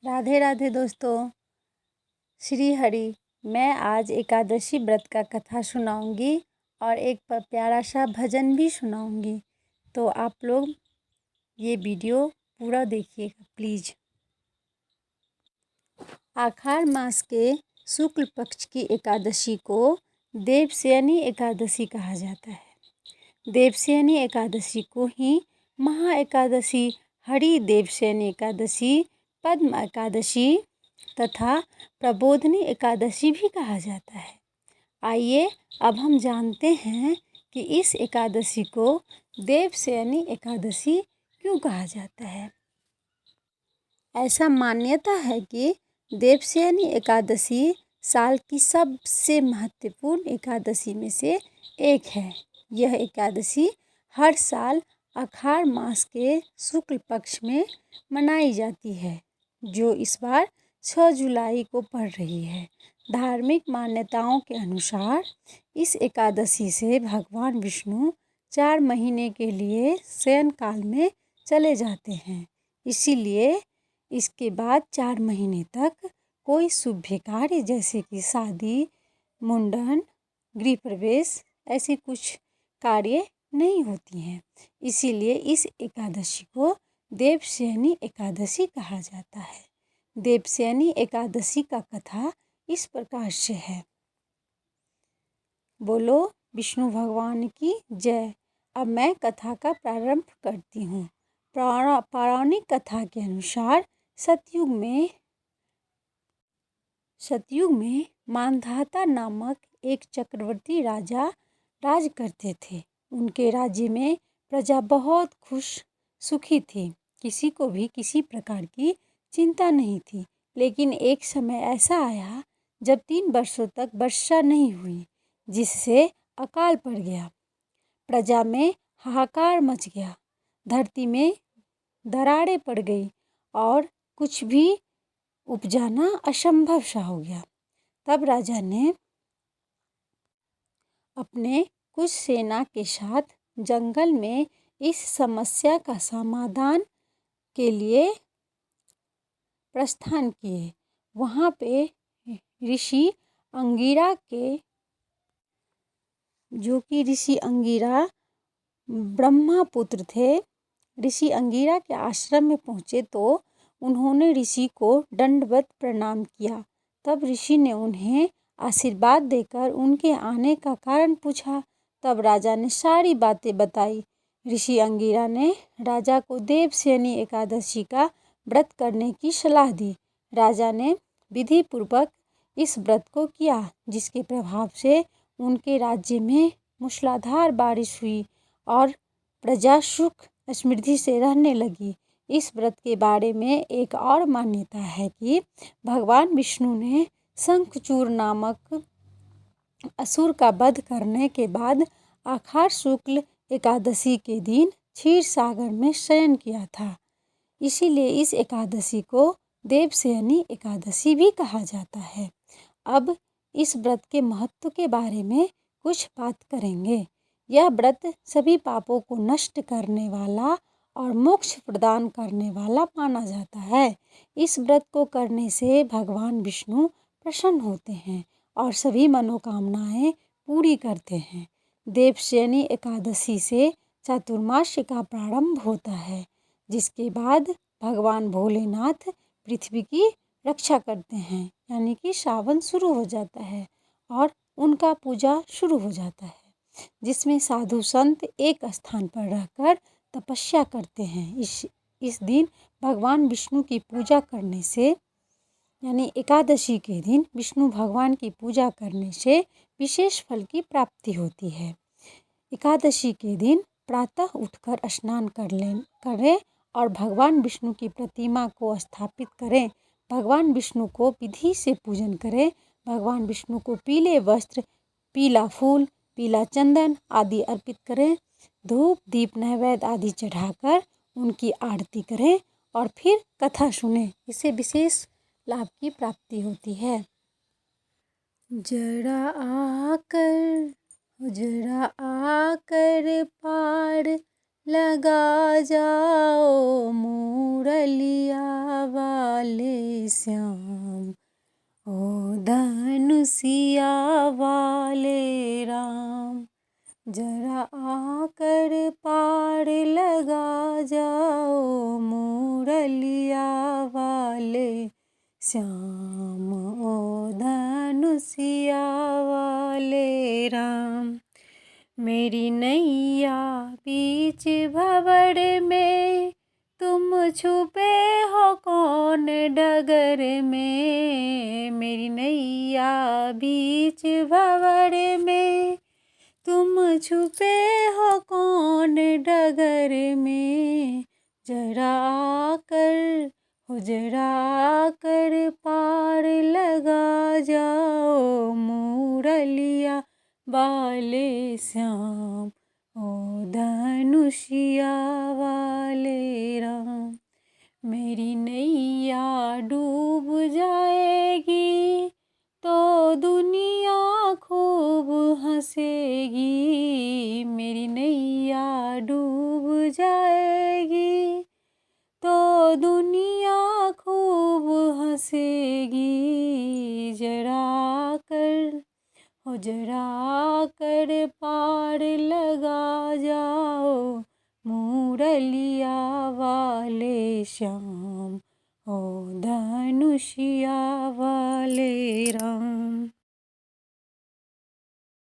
राधे राधे दोस्तों। श्री हरि। मैं आज एकादशी व्रत का कथा सुनाऊंगी और एक प्यारा सा भजन भी सुनाऊंगी, तो आप लोग ये वीडियो पूरा देखिएगा प्लीज़। आषाढ़ मास के शुक्ल पक्ष की एकादशी को देवशयनी एकादशी कहा जाता है। देवशयनी एकादशी को ही महा एकादशी, हरि देवशयनी एकादशी, पद्म एकादशी तथा प्रबोधिनी एकादशी भी कहा जाता है। आइए अब हम जानते हैं कि इस एकादशी को देवशयनी एकादशी क्यों कहा जाता है। ऐसा मान्यता है कि देवशयनी एकादशी साल की सबसे महत्वपूर्ण एकादशी में से एक है। यह एकादशी हर साल आषाढ़ मास के शुक्ल पक्ष में मनाई जाती है, जो इस बार 6 जुलाई को पड़ रही है। धार्मिक मान्यताओं के अनुसार इस एकादशी से भगवान विष्णु 4 महीने के लिए शयन काल में चले जाते हैं। इसीलिए इसके बाद 4 महीने तक कोई शुभ कार्य जैसे कि शादी, मुंडन, गृह प्रवेश ऐसी कुछ कार्य नहीं होती हैं। इसीलिए इस एकादशी को देवशयनी एकादशी कहा जाता है। देवशयनी एकादशी का कथा इस प्रकार से है। बोलो विष्णु भगवान की जय। अब मैं कथा का प्रारंभ करती हूँ। पौराणिक कथा के अनुसार सतयुग में मांधाता नामक एक चक्रवर्ती राजा राज करते थे। उनके राज्य में प्रजा बहुत खुश सुखी थी। किसी को भी किसी प्रकार की चिंता नहीं थी। लेकिन एक समय ऐसा आया जब 3 वर्षों तक वर्षा नहीं हुई, जिससे अकाल पड़ गया। प्रजा में हाहाकार मच गया। धरती में दरारें पड़ गई और कुछ भी उपजाना असंभव सा हो गया। तब राजा ने अपने कुछ सेना के साथ जंगल में इस समस्या का समाधान के लिए प्रस्थान किए। वहाँ पे ऋषि अंगिरा ब्रह्मपुत्र थे। ऋषि अंगिरा के आश्रम में पहुँचे तो उन्होंने ऋषि को दंडवत प्रणाम किया। तब ऋषि ने उन्हें आशीर्वाद देकर उनके आने का कारण पूछा। तब राजा ने सारी बातें बताई। ऋषि अंगिरा ने राजा को देवशयनी एकादशी का व्रत करने की सलाह दी। राजा ने विधि पूर्वक इस व्रत को किया, जिसके प्रभाव से उनके राज्य में मूसलाधार बारिश हुई और प्रजा सुख समृद्धि से रहने लगी। इस व्रत के बारे में एक और मान्यता है कि भगवान विष्णु ने शंखचूड़ नामक असुर का वध करने के बाद आषाढ़ शुक्ल एकादशी के दिन क्षीर सागर में शयन किया था। इसीलिए इस एकादशी को देवशयनी एकादशी भी कहा जाता है। अब इस व्रत के महत्व के बारे में कुछ बात करेंगे। यह व्रत सभी पापों को नष्ट करने वाला और मोक्ष प्रदान करने वाला माना जाता है। इस व्रत को करने से भगवान विष्णु प्रसन्न होते हैं और सभी मनोकामनाएं पूरी करते हैं। देवशयनी एकादशी से चातुर्मास्य का प्रारंभ होता है, जिसके बाद भगवान भोलेनाथ पृथ्वी की रक्षा करते हैं, यानी कि सावन शुरू हो जाता है और उनका पूजा शुरू हो जाता है, जिसमें साधु संत एक स्थान पर रहकर तपस्या करते हैं। इस दिन भगवान विष्णु की पूजा करने से, यानी एकादशी के दिन विष्णु भगवान की पूजा करने से विशेष फल की प्राप्ति होती है। एकादशी के दिन प्रातः उठकर स्नान करें और भगवान विष्णु की प्रतिमा को स्थापित करें। भगवान विष्णु को विधि से पूजन करें। भगवान विष्णु को पीले वस्त्र, पीला फूल, पीला चंदन आदि अर्पित करें। धूप, दीप, नैवेद्य आदि चढ़ाकर उनकी आरती करें और फिर कथा सुनें। इससे विशेष लाभ की प्राप्ति होती है। जरा आकर पार लगा जाओ मुरलिया वाले श्याम, ओ धनुषिया वाले राम, जरा आकर पार लगा जाओ मुरलिया वाले श्याम, ओ धनुषिया वाले राम। मेरी नैया बीच भंवर में, तुम छुपे हो कौन डगर में। मेरी नैया बीच भंवर में, तुम छुपे हो कौन डगर में। जरा आकर पार लगा जाओ मुरलिया वाले श्याम, ओ धनुषिया वाले राम। मेरी नैया डूब जाएगी तो दुनिया खूब हंसेगी। मेरी नैया डूब जाएगी तो दुनिया खूब हंसेगी। जरा कर पार लगा जाओ मुरलिया वाले श्याम, ओ धनुषिया वाले राम।